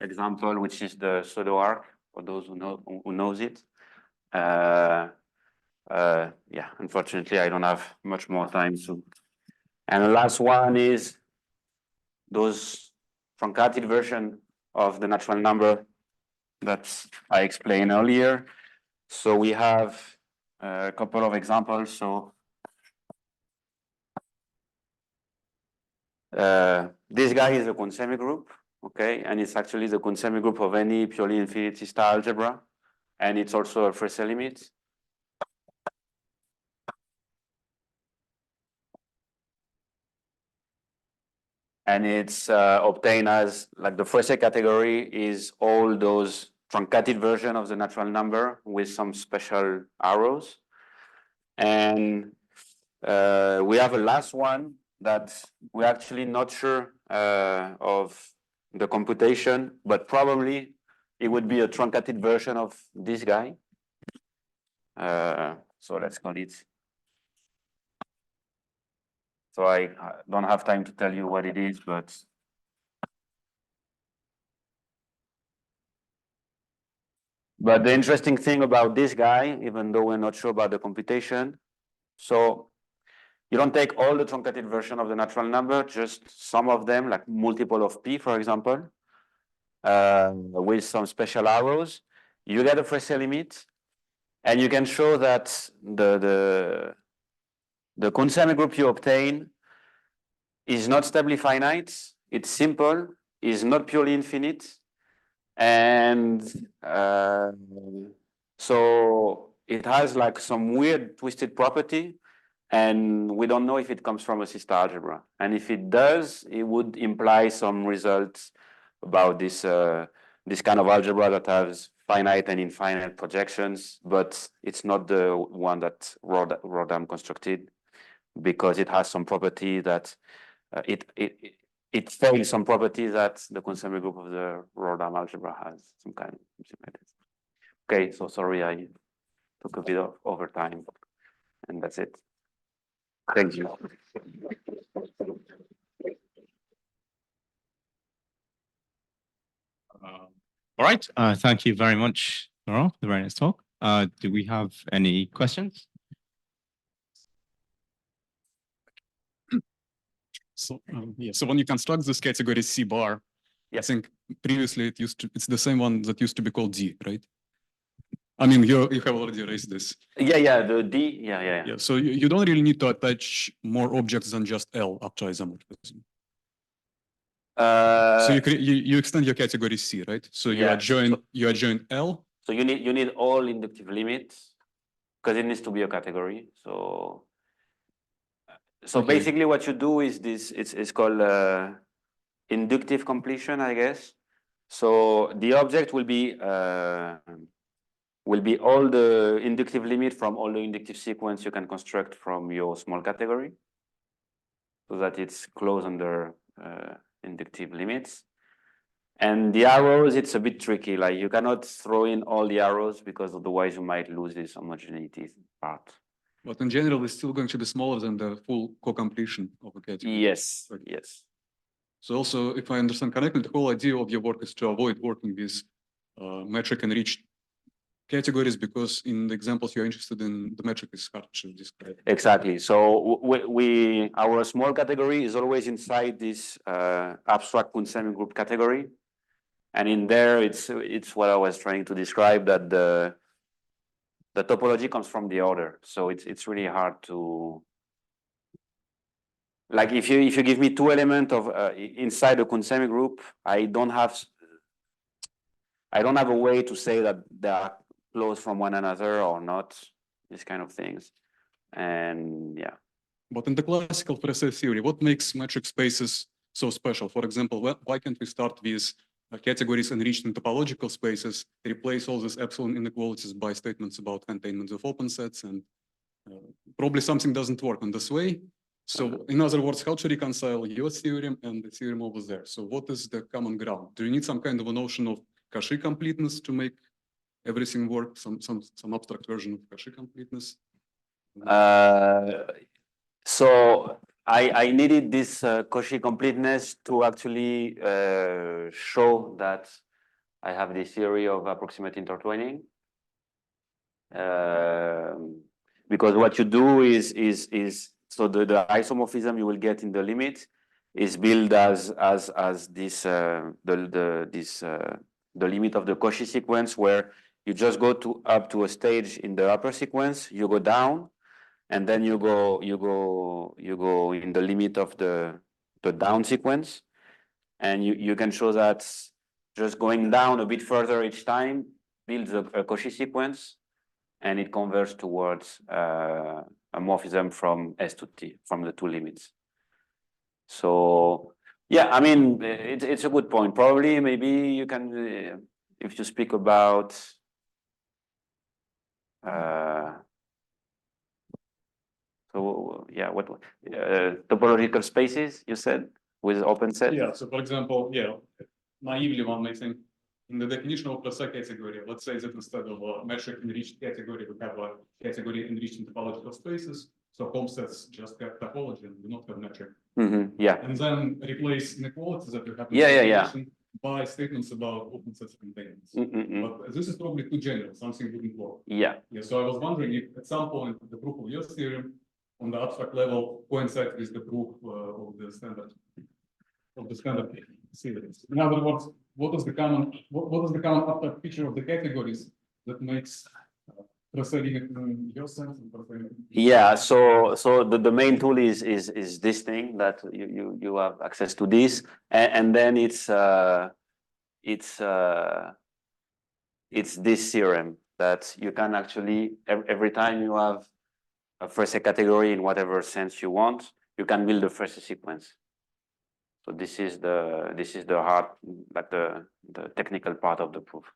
S2: example, which is the pseudo arc for those who knows it. Yeah, unfortunately, I don't have much more time. So, and the last one is those truncated version of the natural number that I explained earlier. So we have a couple of examples. So this guy is a Cuntz semigroup, okay, and it's actually the Cuntz semigroup of any purely infinity star algebra, and it's also a Fraïssé limit. And it's obtained as like the Fraïssé category is all those truncated version of the natural number with some special arrows. And we have a last one that we're actually not sure of the computation, but probably it would be a truncated version of this guy. So let's call it. So I don't have time to tell you what it is, but the interesting thing about this guy, even though we're not sure about the computation, so you don't take all the truncated version of the natural number, just some of them, like multiple of p, for example, with some special arrows. You get a Fraïssé limit, and you can show that the Cuntz semigroup you obtain is not stably finite. It's simple. Is not purely infinite. And so it has like some weird twisted property, and we don't know if it comes from a C-star algebra. And if it does, it would imply some results about this this kind of algebra that has finite and infinite projections, but it's not the one that Rodam constructed, because it has some property that it fails some property that the Cuntz semigroup of the Rodam algebra has, some kind of something like this. Okay, so sorry I took a bit of overtime, and that's it. Thank you.
S1: All right, thank you very much, Laurent, for the very nice talk. Do we have any questions?
S4: So yeah, so when you construct this category C bar, I think previously it's the same one that used to be called D, right? I mean, you have already raised this.
S2: Yeah, the D, yeah.
S4: So you don't really need to attach more objects than just L after isomorphism. So you extend your category C, right? So you adjoin L.
S2: So you need all inductive limits, because it needs to be a category. So okay. Basically what you do is this, it's called inductive completion, I guess. So the object will be all the inductive limit from all the inductive sequence you can construct from your small category, so that it's closed under inductive limits. And the arrows, it's a bit tricky. Like you cannot throw in all the arrows, because otherwise you might lose this homogeneity part.
S4: But in general, it's still going to be smaller than the full co-completion of a category.
S2: Yes,
S4: right.
S2: Yes.
S4: So also, if I understand correctly, the whole idea of your work is to avoid working with metric enriched categories because in the examples you're interested in, the metric is hard to describe.
S2: Exactly. So our small category is always inside this abstract Kuntz semigroup category. And in there, it's what I was trying to describe, that the topology comes from the order. So it's really hard to, like, if you give me two elements of inside the Kuntz semigroup, I don't have a way to say that they are close from one another or not, these kind of things. And yeah.
S4: But in the classical Fraïssé theory, what makes metric spaces so special? For example, why can't we start with categories enriched in topological spaces, replace all these epsilon inequalities by statements about containment of open sets, and probably something doesn't work in this way. So in other words, how to reconcile your theorem and the theorem over there? So what is the common ground? Do you need some kind of a notion of Cauchy completeness to make everything work? Some abstract version of Cauchy completeness?
S2: So I needed this Cauchy completeness to actually show that I have this theory of approximate intertwining. Because what you do is so the isomorphism you will get in the limit is built as this the limit of the Cauchy sequence, where you just go up to a stage in the upper sequence, you go down, and then you go in the limit of the down sequence, and you can show that just going down a bit further each time builds a Cauchy sequence, and it converges towards a morphism from S to T, from the two limits. So yeah, I mean, it's a good point. Probably maybe you can, if you speak about so yeah, what topological spaces you said with open set?
S4: Yeah. So for example, yeah, naively one may think in the definition of Fraïssé category, let's say that instead of a metric enriched category, we have a category enriched in topological spaces. So home sets just have topology and do not have metric.
S2: Yeah.
S4: And then replace inequalities that we have in
S2: Yeah.
S4: by statements about open sets containments. But this is probably too general, something wouldn't work.
S2: Yeah.
S4: So I was wondering if at some point the proof of your theorem on the abstract level coincide with the proof of the standard series. In other words, what is the common abstract feature of the categories that makes proceeding in your sense?
S2: Yeah, so the main tool is this thing that you have access to this, and then it's this theorem that you can actually every time you have a Fraïssé category in whatever sense you want, you can build a Fraïssé sequence. So this is the hard, like the technical part of the proof.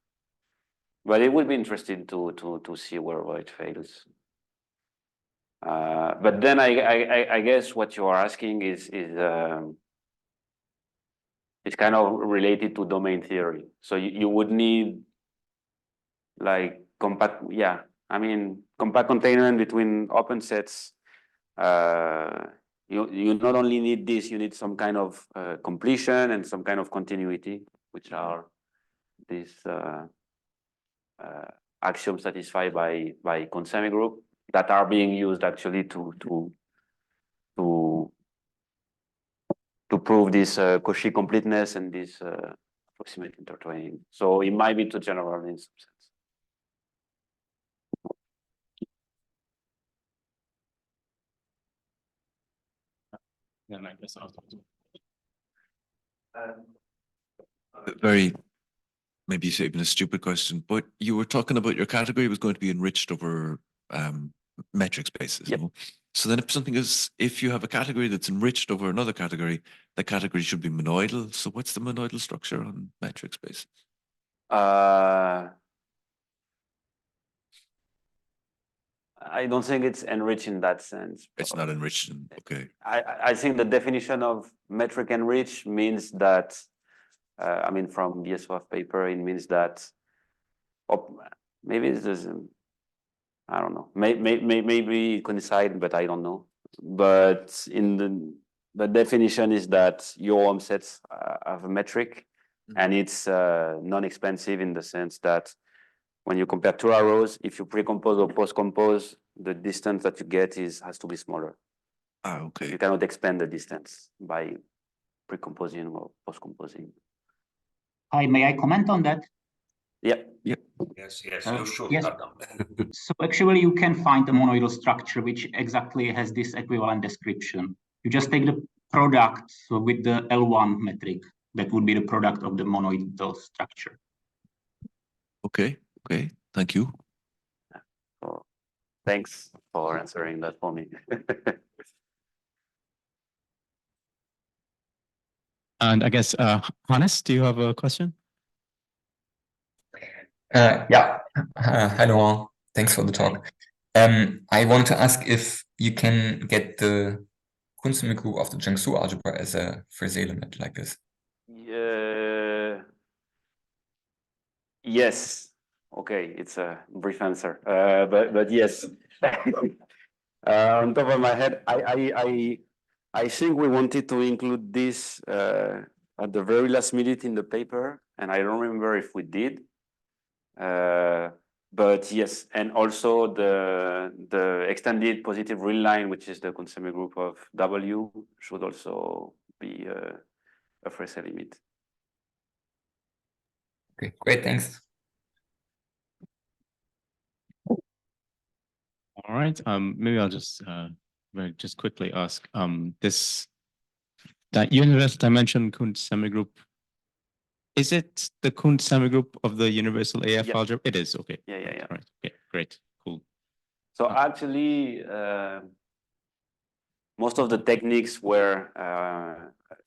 S2: But it would be interesting to see where it fails. But then I guess what you are asking is it's kind of related to domain theory. So you would need like compact containment between open sets. You not only need this, you need some kind of completion and some kind of continuity, which are these axioms satisfied by Kuntz semigroup that are being used actually to prove this Cauchy completeness and this approximate intertwining. So it might be too general in some sense.
S4: Yeah, I guess
S5: Very, maybe even a stupid question, but you were talking about your category was going to be enriched over metric spaces.
S2: Yep.
S5: No? So then if you have a category that's enriched over another category, that category should be monoidal. So what's the monoidal structure on metric spaces?
S2: I don't think it's enriched in that sense.
S5: It's not enriched. Okay.
S2: I think the definition of metric enriched means that, I mean, from the SOF paper, it means that, maybe it's just, I don't know, maybe coincide, but I don't know. But in the definition is that your home sets have a metric, and it's non-expansive in the sense that when you compare two arrows, if you pre-compose or post-compose, the distance that you get has to be smaller.
S5: Ah, okay.
S2: You cannot expand the distance by pre-composing or post-composing.
S6: Hi, may I comment on that?
S2: Yeah.
S7: Yes, you should.
S6: Yes. So actually, you can find a monoidal structure which exactly has this equivalent description. You just take the product with the L1 metric. That would be the product of the monoidal structure.
S5: Okay. Okay. Thank you.
S2: So thanks for answering that for me.
S1: And I guess, Hannes, do you have a question?
S8: Yeah. Hi, Laurent. Thanks for the talk. I want to ask if you can get the Cuntz semigroup of the Jiangsu algebra as a Fraïssé limit like this.
S2: Yes. Okay, it's a brief answer, but yes. On top of my head, I think we wanted to include this at the very last minute in the paper, and I don't remember if we did. But yes, and also the extended positive real line, which is the Cuntz semigroup of W, should also be a Fraïssé limit.
S8: Okay, great, thanks.
S1: All right. Maybe I'll just quickly ask that universal dimension Cuntz semigroup. Is it the Cuntz semigroup of the universal AF algebra? It is. Okay.
S2: Yeah.
S1: Right. Okay. Great. Cool.
S2: So actually, most of the techniques were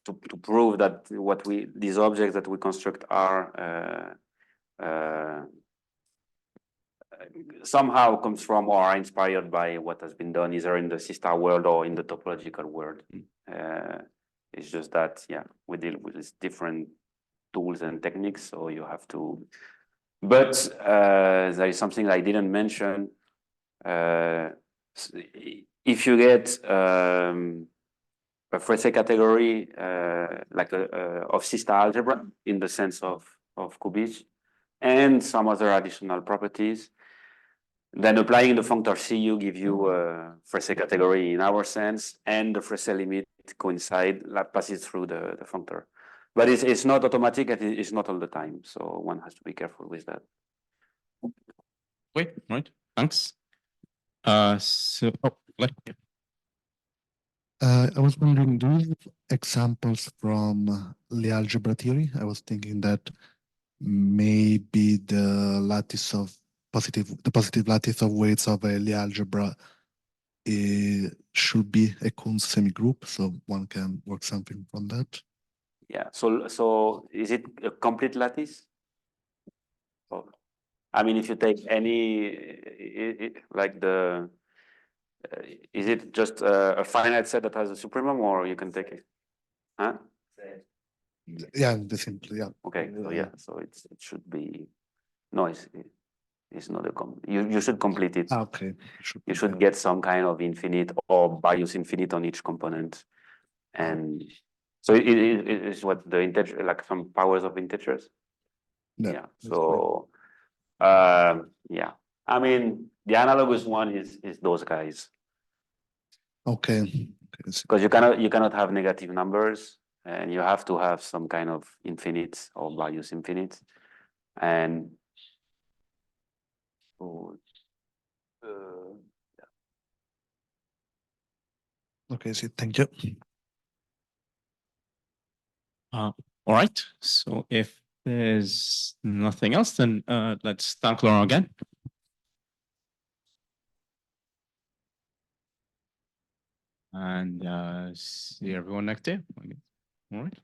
S2: to prove that these objects that we construct are somehow comes from or are inspired by what has been done either in the C-star world or in the topological world. It's just that, we deal with these different tools and techniques, so you have to. But there is something I didn't mention. If you get a Fraïssé category like of C-star algebra in the sense of Kubitsch and some other additional properties, then applying the functor CU give you a Fraïssé category in our sense, and the Fraïssé limit coincide, passes through the functor. But it's not automatic, and it's not all the time, so one has to be careful with that.
S1: Wait, right. Thanks.
S9: I was wondering, do you have examples from Lie algebra theory? I was thinking that maybe the positive lattice of weights of a Lie algebra should be a Cuntz semigroup, so one can work something from that.
S2: Yeah. So is it a complete lattice? I mean, if you take any, is it just a finite set that has a supremum, or you can take it? Huh?
S9: Yeah, simply, yeah.
S2: Okay. So yeah. So it should be. No, it's not a you should complete it.
S9: Okay.
S2: You should get some kind of infinite or bias infinite on each component, and so it is what the integer, like some powers of integers. Yeah. So. Yeah, I mean, the analogous one is those guys.
S9: Okay.
S2: Because you cannot have negative numbers, and you have to have some kind of infinite or values infinite, and
S9: Okay, so thank you.
S1: All right. So if there's nothing else, then let's thank Laurent again. And see everyone next day. All right.